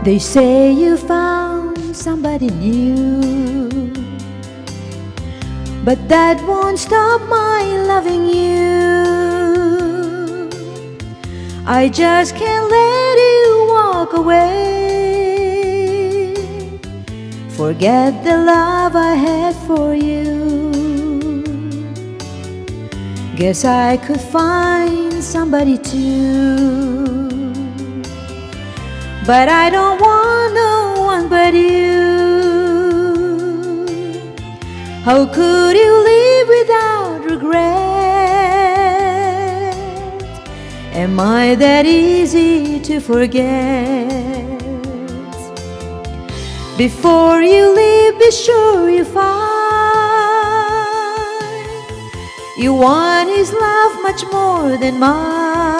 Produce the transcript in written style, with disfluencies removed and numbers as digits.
They say you found somebody new, but that won't stop my loving you. I just can't let you walk away, forget the love I had for you. Guess I could find somebody too, but I don't want no one but you. How could you live without regret? Am I that easy to forget? Before you leave, be sure you find you want his love much more than mine.